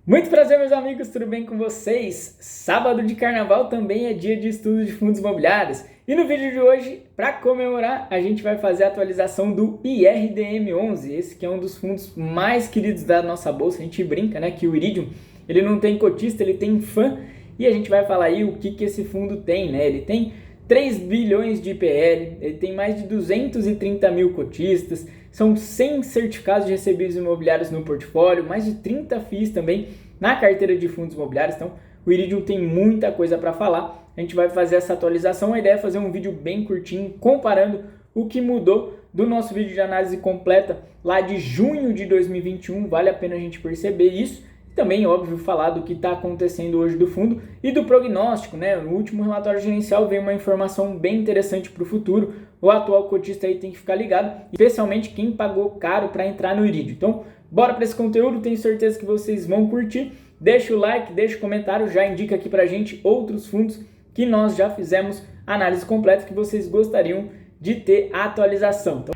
Muito prazer, meus amigos, tudo bem com vocês? Sábado de carnaval também é dia de estudo de fundos imobiliários. E no vídeo de hoje, para comemorar, a gente vai fazer a atualização do IRDM11. Esse que é um dos fundos mais queridos da nossa bolsa. A gente brinca, né, que o Iridium, ele não tem cotista, ele tem fã. E a gente vai falar aí o que esse fundo tem, né? Ele tem 3 bilhões de IPL, ele tem mais de 230 mil cotistas, são 100 certificados de recebíveis imobiliários no portfólio, mais de 30 FIIs também na carteira de fundos imobiliários. Então o Iridium tem muita coisa para falar. A gente vai fazer essa atualização. A ideia é fazer um vídeo bem curtinho comparando o que mudou do nosso vídeo de análise completa lá de junho de 2021. Vale a pena a gente perceber isso. Também, óbvio, falar do que está acontecendo hoje do fundo e do prognóstico, né? No último relatório gerencial veio uma informação bem interessante para o futuro. O atual cotista aí tem que ficar ligado, especialmente quem pagou caro para entrar no Iridium. Então, bora para esse conteúdo, tenho certeza que vocês vão curtir. Deixa o like, deixa o comentário, já indica aqui para a gente outros fundos que nós já fizemos análise completa que vocês gostariam de ter a atualização. Então,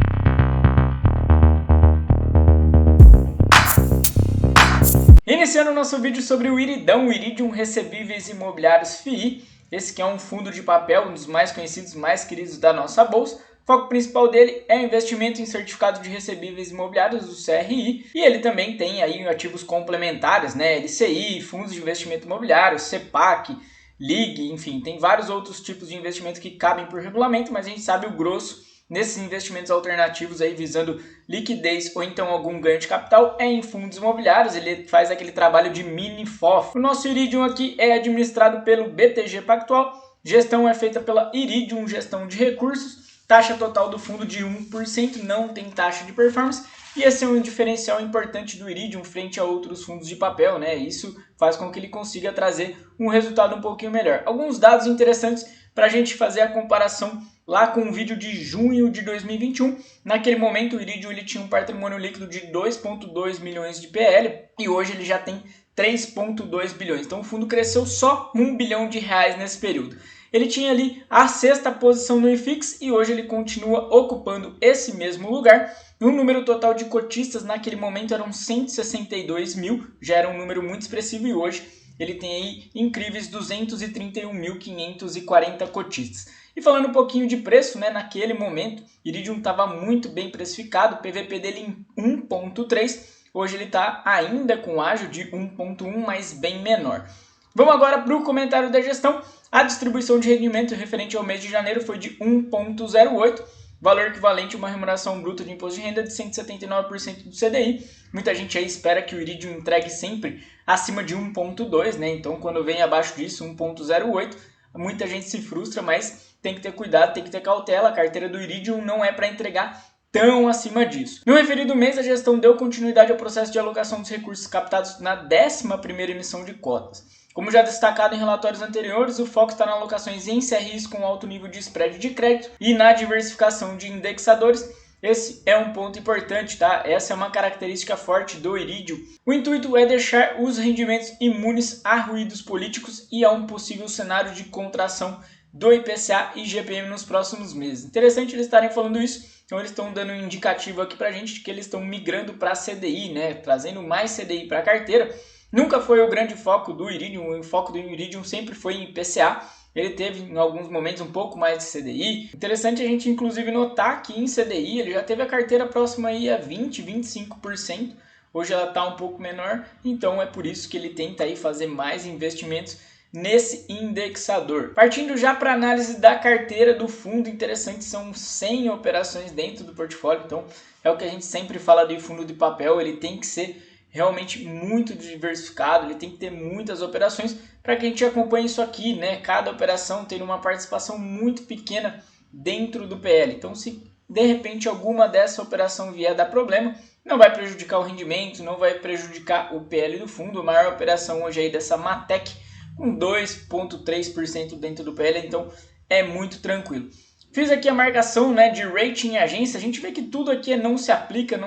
iniciando o nosso vídeo sobre o Iridão, o Iridium Recebíveis Imobiliários FII, esse que é um fundo de papel, um dos mais conhecidos, mais queridos da nossa bolsa. O foco principal dele é investimento em certificado de recebíveis imobiliários, o CRI, e ele também tem aí ativos complementares, né, LCI, fundos de investimento imobiliário, CEPAC, LIG, enfim, tem vários outros tipos de investimento que cabem por regulamento, mas a gente sabe o grosso nesses investimentos alternativos aí visando liquidez ou então algum ganho de capital é em fundos imobiliários. Ele faz aquele trabalho de mini FOF. O nosso Iridium aqui é administrado pelo BTG Pactual, gestão é feita pela Iridium Gestão de Recursos, taxa total do fundo de 1%, não tem taxa de performance. E esse é um diferencial importante do Iridium frente a outros fundos de papel, né? Isso faz com que ele consiga trazer um resultado um pouquinho melhor. Alguns dados interessantes para a gente fazer a comparação lá com o vídeo de junho de 2021. Naquele momento o Iridium ele tinha um patrimônio líquido de 2,2 milhões de PL e hoje ele já tem 3,2 bilhões. Então o fundo cresceu só 1 bilhão de reais nesse período. Ele tinha ali a sexta posição no IFIX e hoje ele continua ocupando esse mesmo lugar. O número total de cotistas naquele momento eram 162 mil, já era um número muito expressivo, e hoje ele tem aí incríveis 231.540 cotistas. E falando um pouquinho de preço, né, naquele momento, Iridium estava muito bem precificado, o PVP dele em 1,3, hoje ele está ainda com ágio de 1,1, mas bem menor. Vamos agora para o comentário da gestão. A distribuição de rendimento referente ao mês de janeiro foi de 1,08, valor equivalente a uma remuneração bruta de imposto de renda de 179% do CDI. Muita gente aí espera que o Iridium entregue sempre acima de 1,2, né? Então, quando vem abaixo disso, 1,08, muita gente se frustra, mas tem que ter cuidado, tem que ter cautela. A carteira do Iridium não é para entregar tão acima disso. No referido mês, a gestão deu continuidade ao processo de alocação dos recursos captados na 11ª emissão de cotas. Como já destacado em relatórios anteriores, o foco está nas alocações em CRIs com alto nível de spread de crédito e na diversificação de indexadores. Esse é um ponto importante, tá? Essa é uma característica forte do Iridium. O intuito é deixar os rendimentos imunes a ruídos políticos e a um possível cenário de contração do IPCA e GPM nos próximos meses. Interessante eles estarem falando isso, então eles estão dando um indicativo aqui pra gente de que eles estão migrando para CDI, né? Trazendo mais CDI para a carteira. Nunca foi o grande foco do Iridium, o foco do Iridium sempre foi em IPCA. Ele teve em alguns momentos um pouco mais de CDI. Interessante a gente inclusive notar que em CDI ele já teve a carteira próxima aí a 20, 25%. Hoje ela está um pouco menor, então é por isso que ele tenta aí fazer mais investimentos nesse indexador. Partindo já para a análise da carteira do fundo, interessante, são 100 operações dentro do portfólio, então é o que a gente sempre fala do fundo de papel, ele tem que ser realmente muito diversificado, ele tem que ter muitas operações para que a gente acompanhe isso aqui, né? Cada operação tem uma participação muito pequena dentro do PL, então se de repente alguma dessa operação vier dar problema, não vai prejudicar o rendimento, não vai prejudicar o PL do fundo. A maior operação hoje aí dessa Matec com 2,3% dentro do PL, então é muito tranquilo. Fiz aqui a marcação, né, de rating em agência, a gente vê que tudo aqui não se aplica,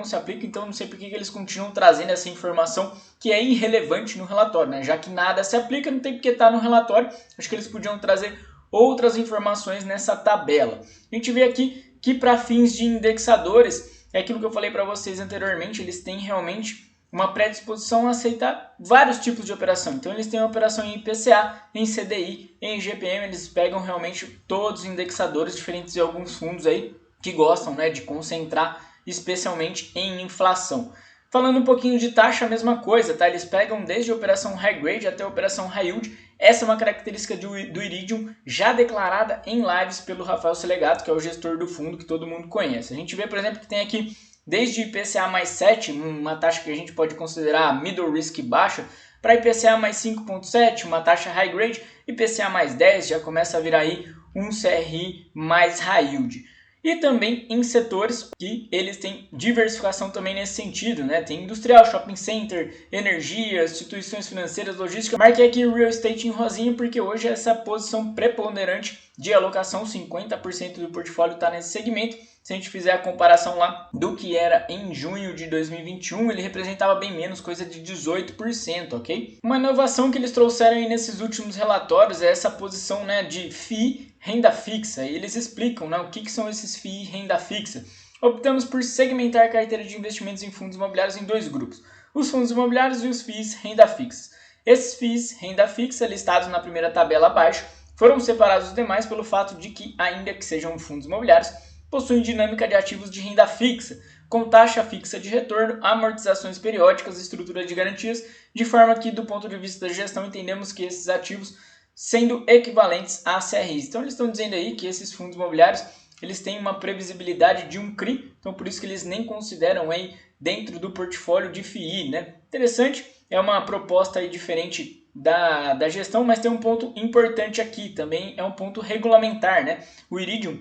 então não sei por que eles continuam trazendo essa informação que é irrelevante no relatório, né? Já que nada se aplica, não tem porque estar no relatório, acho que eles podiam trazer outras informações nessa tabela. A gente vê aqui que para fins de indexadores, é aquilo que eu falei para vocês anteriormente, eles têm realmente uma predisposição a aceitar vários tipos de operação. Então eles têm uma operação em IPCA, em CDI, em GPM, eles pegam realmente todos os indexadores diferentes de alguns fundos aí que gostam, né, de concentrar especialmente em inflação. Falando um pouquinho de taxa, a mesma coisa, tá? Eles pegam desde a operação High Grade até a operação High Yield. Essa é uma característica do Iridium já declarada em lives pelo Rafael Selegato, que é o gestor do fundo que todo mundo conhece. A gente vê, por exemplo, que tem aqui desde IPCA mais 7, uma taxa que a gente pode considerar middle risk baixa, para IPCA mais 5.7, uma taxa High Grade, IPCA mais 10 já começa a vir aí um CRI mais High Yield. E também em setores que eles têm diversificação também nesse sentido, né? Tem industrial, shopping center, energia, instituições financeiras, logística. Marquei aqui real estate em rosinha porque hoje essa posição preponderante de alocação, 50% do portfólio está nesse segmento. Se a gente fizer a comparação lá do que era em junho de 2021, ele representava bem menos, coisa de 18%, ok? Uma inovação que eles trouxeram aí nesses últimos relatórios é essa posição, né, de FII, renda fixa. E eles explicam, né, o que são esses FII renda fixa. Optamos por segmentar a carteira de investimentos em fundos imobiliários em dois grupos, os fundos imobiliários e os FIIs renda fixa. Esses FIIs renda fixa, listados na primeira tabela abaixo, foram separados dos demais pelo fato de que, ainda que sejam fundos imobiliários, possuem dinâmica de ativos de renda fixa, com taxa fixa de retorno, amortizações periódicas e estrutura de garantias, de forma que, do ponto de vista da gestão, entendemos que esses ativos sendo equivalentes a CRIs. Então, eles estão dizendo aí que esses fundos imobiliários eles têm uma previsibilidade de um CRI, então por isso que eles nem consideram aí dentro do portfólio de FII, né? Interessante, é uma proposta aí diferente da gestão, mas tem um ponto importante aqui, também é um ponto regulamentar, né? O Iridium,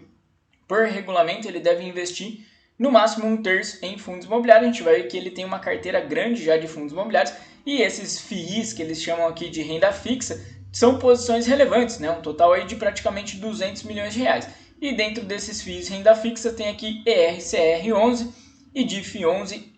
por regulamento, ele deve investir no máximo 1/3 em fundos imobiliários. A gente vai ver que ele tem uma carteira grande já de fundos imobiliários e esses FIIs que eles chamam aqui de renda fixa são posições relevantes, né? Um total aí de praticamente 200 milhões de reais. E dentro desses FIIs renda fixa tem aqui ERCR11 e DIF11,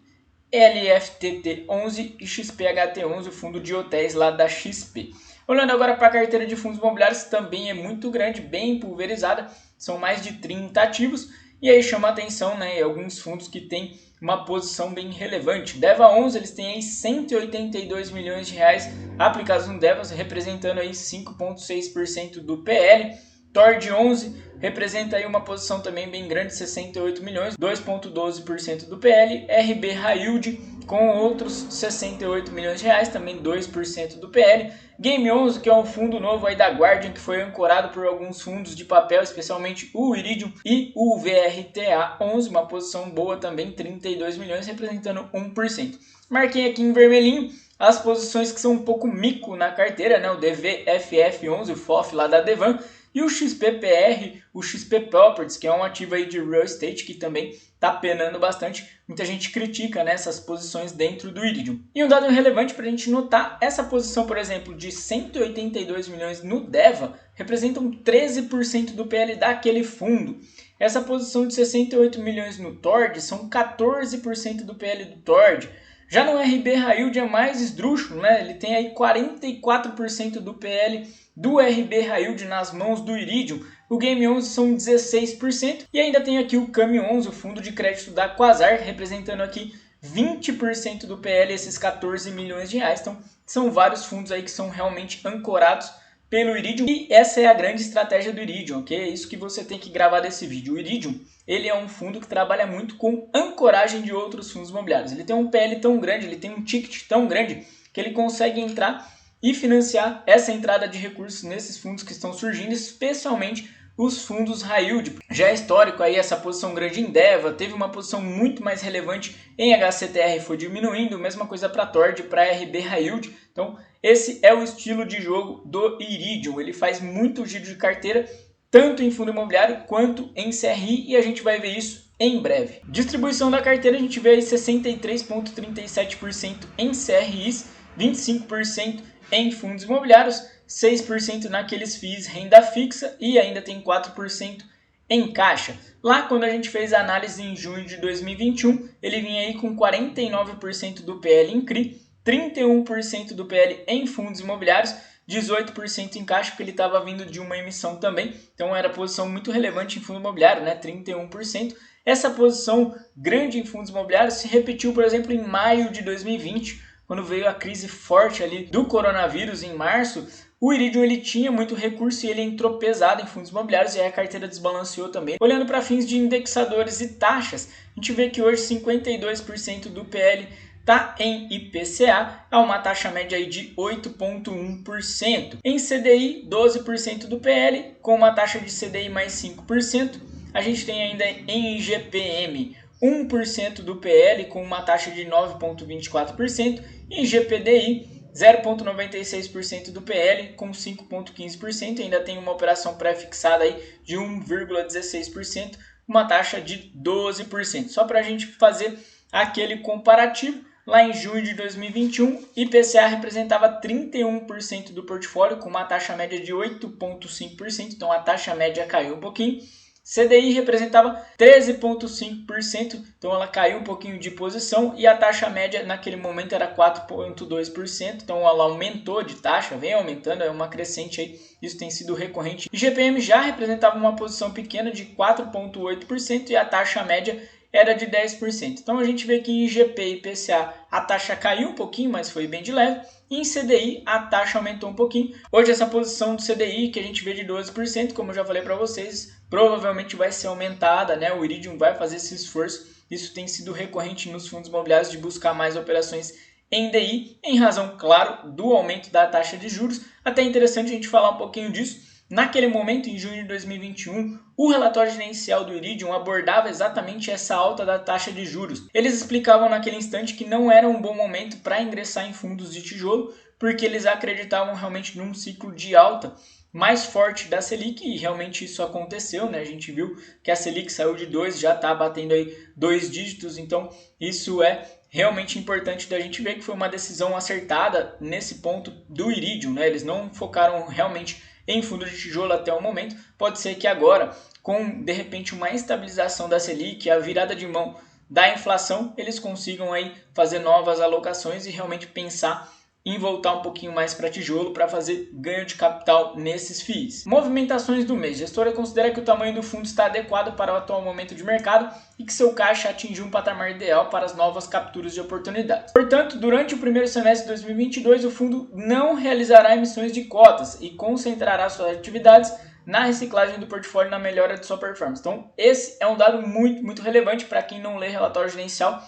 LFTT11 e XPHT11, o fundo de hotéis lá da XP. Olhando agora para a carteira de fundos imobiliários, também é muito grande, bem pulverizada, são mais de 30 ativos, e aí chama a atenção, né, alguns fundos que têm uma posição bem relevante. DEVA11, eles têm aí 182 milhões de reais aplicados no DEVAs, representando aí 5,6% do PL. TORD11 representa aí uma posição também bem grande, 68 milhões, 2,12% do PL. RB High Yield com outros 68 milhões de reais, também 2% do PL. Game11, que é um fundo novo aí da Guardian, que foi ancorado por alguns fundos de papel, especialmente o Iridium e o VRTA11, uma posição boa também, 32 milhões, representando 1%. Marquei aqui em vermelhinho as posições que são um pouco mico na carteira, né? O DVFF11, o FOF lá da Devan, e o XPPR, o XP Properties, que é um ativo aí de real estate que também está penando bastante. Muita gente critica, né, essas posições dentro do Iridium. E um dado relevante para a gente notar, essa posição, por exemplo, de 182 milhões no DEVA, representam 13% do PL daquele fundo. Essa posição de 68 milhões no TORD são 14% do PL do TORD. Já no RB High Yield é mais esdrúxulo, né? Ele tem aí 44% do PL do RB High Yield nas mãos do Iridium. O Game11 são 16%. E ainda tem aqui o CAMI11, o fundo de crédito da Quasar, representando aqui 20% do PL, esses 14 milhões de reais. Então, são vários fundos aí que são realmente ancorados pelo Iridium, e essa é a grande estratégia do Iridium, ok? É isso que você tem que gravar desse vídeo. O Iridium, ele é um fundo que trabalha muito com ancoragem de outros fundos imobiliários. Ele tem um PL tão grande, ele tem um ticket tão grande, que ele consegue entrar e financiar essa entrada de recursos nesses fundos que estão surgindo, especialmente os fundos High Yield. Já é histórico aí essa posição grande em DEVA, teve uma posição muito mais relevante em HCTR, foi diminuindo, mesma coisa para TORD, para RB High Yield. Então, esse é o estilo de jogo do Iridium, ele faz muito giro de carteira, tanto em fundo imobiliário quanto em CRI, e a gente vai ver isso em breve. Distribuição da carteira, a gente vê aí 63,37% em CRIs, 25% em fundos imobiliários, 6% naqueles FIIs renda fixa e ainda tem 4% em caixa. Lá quando a gente fez a análise em junho de 2021, ele vinha aí com 49% do PL em CRI, 31% do PL em fundos imobiliários, 18% em caixa, porque ele estava vindo de uma emissão também, então era posição muito relevante em fundo imobiliário, né? 31%. Essa posição grande em fundos imobiliários se repetiu, por exemplo, em maio de 2020, quando veio a crise forte ali do coronavírus em março. O Iridium ele tinha muito recurso e ele entrou pesado em fundos imobiliários e aí a carteira desbalanceou também. Olhando para fins de indexadores e taxas, a gente vê que hoje 52% do PL está em IPCA, a uma taxa média aí de 8,1%. Em CDI, 12% do PL, com uma taxa de CDI mais 5%. A gente tem ainda em IGPM 1% do PL, com uma taxa de 9,24%. E GPDI, 0,96% do PL com 5,15%, ainda tem uma operação pré-fixada aí de 1,16%, uma taxa de 12%. Só para a gente fazer aquele comparativo, lá em junho de 2021, IPCA representava 31% do portfólio com uma taxa média de 8,5%, então a taxa média caiu um pouquinho. CDI representava 13,5%, então ela caiu um pouquinho de posição e a taxa média naquele momento era 4,2%, então ela aumentou de taxa, vem aumentando, é uma crescente aí, isso tem sido recorrente. IGPM já representava uma posição pequena de 4,8% e a taxa média era de 10%. Então a gente vê que em IGP e IPCA a taxa caiu um pouquinho, mas foi bem de leve. E em CDI a taxa aumentou um pouquinho. Hoje essa posição do CDI que a gente vê de 12%, como eu já falei para vocês, provavelmente vai ser aumentada, né? O Iridium vai fazer esse esforço. Isso tem sido recorrente nos fundos imobiliários de buscar mais operações em DI, em razão, claro, do aumento da taxa de juros. Até interessante a gente falar um pouquinho disso. Naquele momento, em junho de 2021, o relatório gerencial do Iridium abordava exatamente essa alta da taxa de juros. Eles explicavam naquele instante que não era um bom momento para ingressar em fundos de tijolo, porque eles acreditavam realmente num ciclo de alta mais forte da Selic, e realmente isso aconteceu, né? A gente viu que a Selic saiu de 2, já está batendo aí 2 dígitos, então isso é realmente importante da gente ver que foi uma decisão acertada nesse ponto do Iridium, né? Eles não focaram realmente em fundo de tijolo até o momento. Pode ser que agora, com de repente uma estabilização da Selic, a virada de mão da inflação, eles consigam aí fazer novas alocações e realmente pensar em voltar um pouquinho mais para tijolo para fazer ganho de capital nesses FIIs. Movimentações do mês. A gestora considera que o tamanho do fundo está adequado para o atual momento de mercado e que seu caixa atingiu um patamar ideal para as novas capturas de oportunidades. Portanto, durante o primeiro semestre de 2022, o fundo não realizará emissões de cotas e concentrará suas atividades na reciclagem do portfólio e na melhora de sua performance. Então, esse é um dado muito relevante para quem não lê relatório gerencial.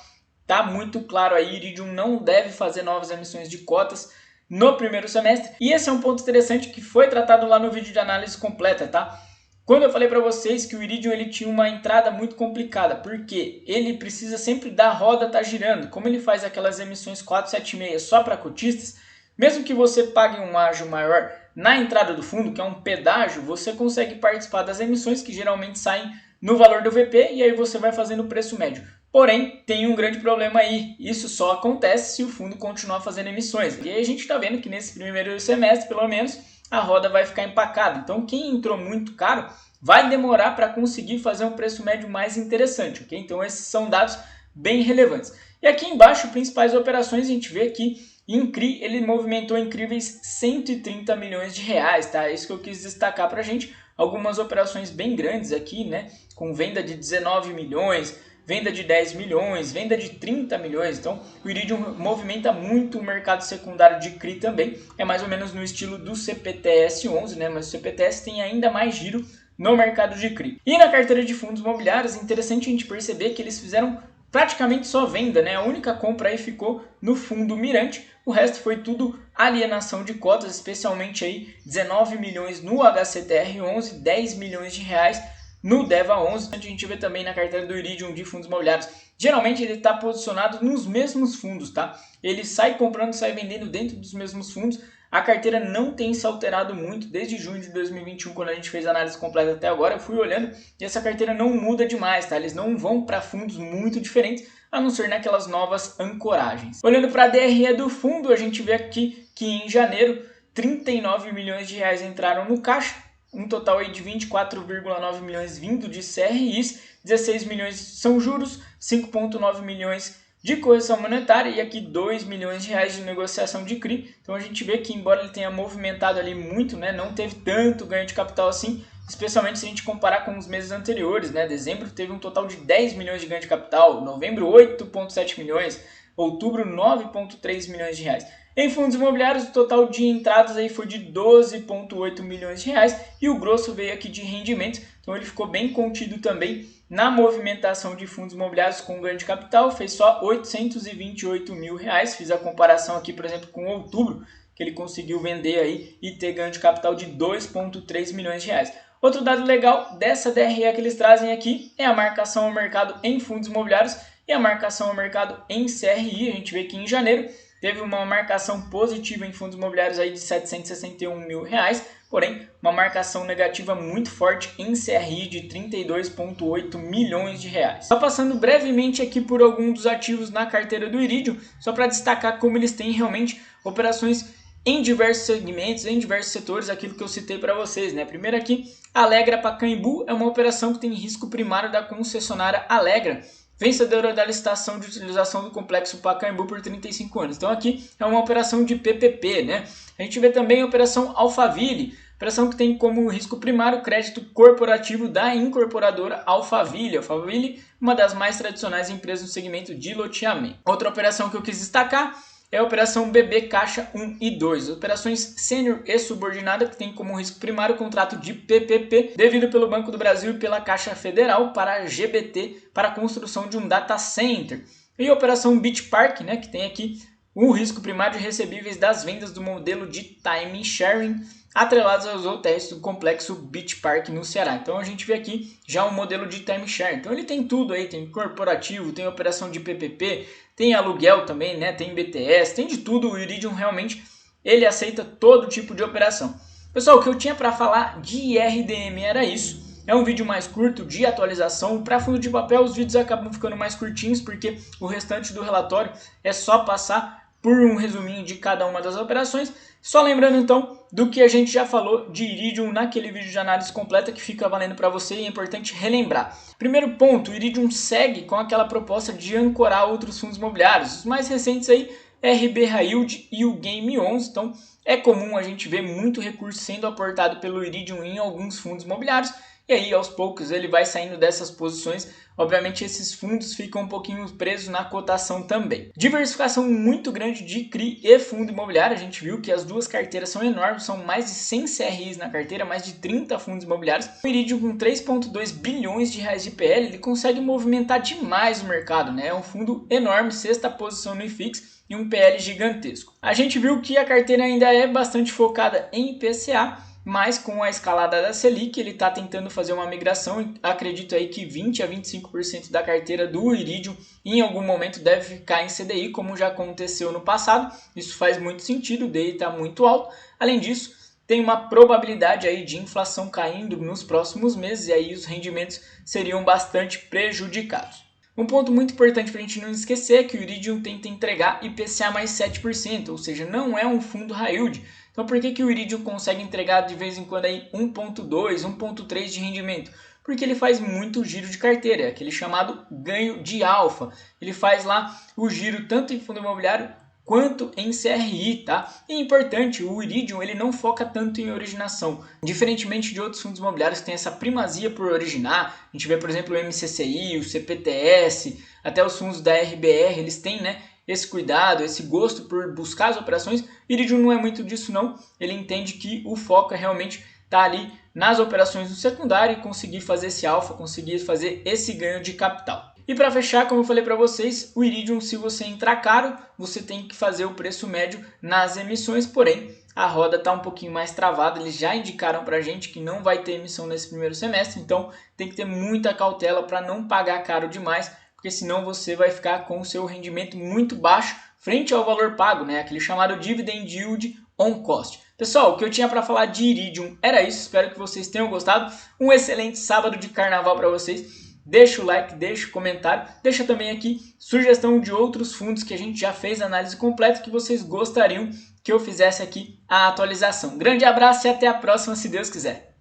Tá muito claro aí, Iridium não deve fazer novas emissões de cotas no primeiro semestre. E esse é um ponto interessante que foi tratado lá no vídeo de análise completa, tá? Quando eu falei para vocês que o Iridium ele tinha uma entrada muito complicada, porque ele precisa sempre da roda tá girando. Como ele faz aquelas emissões 476 só para cotistas, mesmo que você pague um ágio maior na entrada do fundo, que é um pedágio, você consegue participar das emissões que geralmente saem no valor do VP e aí você vai fazendo o preço médio. Porém, tem um grande problema aí, isso só acontece se o fundo continuar fazendo emissões. E aí a gente está vendo que nesse primeiro semestre, pelo menos, a roda vai ficar empacada. Então quem entrou muito caro vai demorar para conseguir fazer um preço médio mais interessante, ok? Então esses são dados bem relevantes. E aqui embaixo, principais operações, a gente vê que Incri, ele movimentou incríveis 130 milhões de reais, tá? É isso que eu quis destacar para a gente. Algumas operações bem grandes aqui, né? Com venda de 19 milhões, venda de 10 milhões, venda de 30 milhões. Então, o Iridium movimenta muito o mercado secundário de CRI também. É mais ou menos no estilo do CPTS 11, né? Mas o CPTS tem ainda mais giro no mercado de CRI. E na carteira de fundos imobiliários, é interessante a gente perceber que eles fizeram praticamente só venda, né? A única compra aí ficou no fundo Mirante. O resto foi tudo alienação de cotas, especialmente aí 19 milhões no HCTR 11, 10 milhões de reais no DEVA 11, a gente vê também na carteira do Iridium de fundos imobiliários. Geralmente ele está posicionado nos mesmos fundos, tá? Ele sai comprando, sai vendendo dentro dos mesmos fundos. A carteira não tem se alterado muito desde junho de 2021, quando a gente fez a análise completa até agora. Eu fui olhando e essa carteira não muda demais, tá? Eles não vão para fundos muito diferentes, a não ser naquelas novas ancoragens. Olhando para a DRE do fundo, a gente vê aqui que em janeiro 39 milhões de reais entraram no caixa. Um total aí de 24,9 milhões vindo de CRIs, 16 milhões são juros, 5,9 milhões de correção monetária e aqui 2 milhões de reais de negociação de CRI. Então a gente vê que embora ele tenha movimentado ali muito, né, não teve tanto ganho de capital assim, especialmente se a gente comparar com os meses anteriores, né? Dezembro teve um total de 10 milhões de ganho de capital, novembro 8,7 milhões, outubro 9,3 milhões de reais. Em fundos imobiliários, o total de entradas aí foi de 12,8 milhões de reais e o grosso veio aqui de rendimentos, então ele ficou bem contido também na movimentação de fundos imobiliários com ganho de capital, fez só 828 mil reais, fiz a comparação aqui, por exemplo, com outubro, que ele conseguiu vender aí e ter ganho de capital de 2,3 milhões de reais. Outro dado legal dessa DRE que eles trazem aqui é a marcação ao mercado em fundos imobiliários e a marcação ao mercado em CRI. A gente vê que em janeiro teve uma marcação positiva em fundos imobiliários aí de 761 mil reais, porém uma marcação negativa muito forte em CRI de 32,8 milhões de reais. Só passando brevemente aqui por alguns dos ativos na carteira do Iridium, só para destacar como eles têm realmente operações em diversos segmentos, em diversos setores, aquilo que eu citei para vocês, né? Primeiro aqui, Alegra Pacaembu é uma operação que tem risco primário da concessionária Alegra, vencedora da licitação de utilização do complexo Pacaembu por 35 anos. Então aqui é uma operação de PPP, né? A gente vê também a operação Alphaville, operação que tem como risco primário o crédito corporativo da incorporadora Alphaville. Alphaville, uma das mais tradicionais empresas no segmento de loteamento. Outra operação que eu quis destacar é a operação BB Caixa 1 e 2, operações sênior e subordinada que tem como risco primário o contrato de PPP devido pelo Banco do Brasil e pela Caixa Federal para a GBT para a construção de um data center. E a operação Beach Park, né, que tem aqui o risco primário de recebíveis das vendas do modelo de time sharing atrelados aos hotéis do complexo Beach Park no Ceará. Então a gente vê aqui já um modelo de time share. Então ele tem tudo aí, tem corporativo, tem operação de PPP, tem aluguel também, né? Tem BTS, tem de tudo. O Iridium realmente ele aceita todo tipo de operação. Pessoal, o que eu tinha para falar de IRDM era isso. É um vídeo mais curto de atualização. Para fundo de papel os vídeos acabam ficando mais curtinhos porque o restante do relatório é só passar por um resuminho de cada uma das operações. Só lembrando então do que a gente já falou de Iridium naquele vídeo de análise completa que fica valendo para você e é importante relembrar. Primeiro ponto, o Iridium segue com aquela proposta de ancorar outros fundos imobiliários. Os mais recentes aí, RB High Yield e o Game 11. Então é comum a gente ver muito recurso sendo aportado pelo Iridium em alguns fundos imobiliários. E aí, aos poucos, ele vai saindo dessas posições. Obviamente, esses fundos ficam um pouquinho presos na cotação também. Diversificação muito grande de CRI e fundo imobiliário. A gente viu que as duas carteiras são enormes. São mais de 100 CRIs na carteira, mais de 30 fundos imobiliários. O Iridium, com 3,2 bilhões de reais de PL, ele consegue movimentar demais o mercado, né? É um fundo enorme, sexta posição no IFIX e um PL gigantesco. A gente viu que a carteira ainda é bastante focada em IPCA, mas com a escalada da Selic, ele está tentando fazer uma migração. Acredito aí que 20 a 25% da carteira do Iridium em algum momento deve ficar em CDI, como já aconteceu no passado. Isso faz muito sentido, o DI está muito alto. Além disso, tem uma probabilidade aí de inflação caindo nos próximos meses e aí os rendimentos seriam bastante prejudicados. Um ponto muito importante para a gente não esquecer é que o Iridium tenta entregar IPCA mais 7%, ou seja, não é um fundo high yield. Então por que o Iridium consegue entregar de vez em quando aí 1,2, 1,3 de rendimento? Porque ele faz muito giro de carteira, é aquele chamado ganho de alfa. Ele faz lá o giro tanto em fundo imobiliário quanto em CRI, tá? E é importante, o Iridium ele não foca tanto em originação, diferentemente de outros fundos imobiliários que têm essa primazia por originar. A gente vê, por exemplo, o MCCI, o CPTS, até os fundos da RBR, eles têm, né, esse cuidado, esse gosto por buscar as operações. Iridium não é muito disso não, ele entende que o foco é realmente estar ali nas operações no secundário e conseguir fazer esse alfa, conseguir fazer esse ganho de capital. E para fechar, como eu falei para vocês, o Iridium, se você entrar caro, você tem que fazer o preço médio nas emissões, porém a roda está um pouquinho mais travada. Eles já indicaram para a gente que não vai ter emissão nesse primeiro semestre, então tem que ter muita cautela para não pagar caro demais, porque senão você vai ficar com o seu rendimento muito baixo frente ao valor pago, né? Aquele chamado Dividend Yield on Cost. Pessoal, o que eu tinha para falar de Iridium era isso, espero que vocês tenham gostado. Um excelente sábado de carnaval para vocês. Deixa o like, deixa o comentário, deixa também aqui sugestão de outros fundos que a gente já fez análise completa que vocês gostariam que eu fizesse aqui a atualização. Grande abraço e até a próxima, se Deus quiser.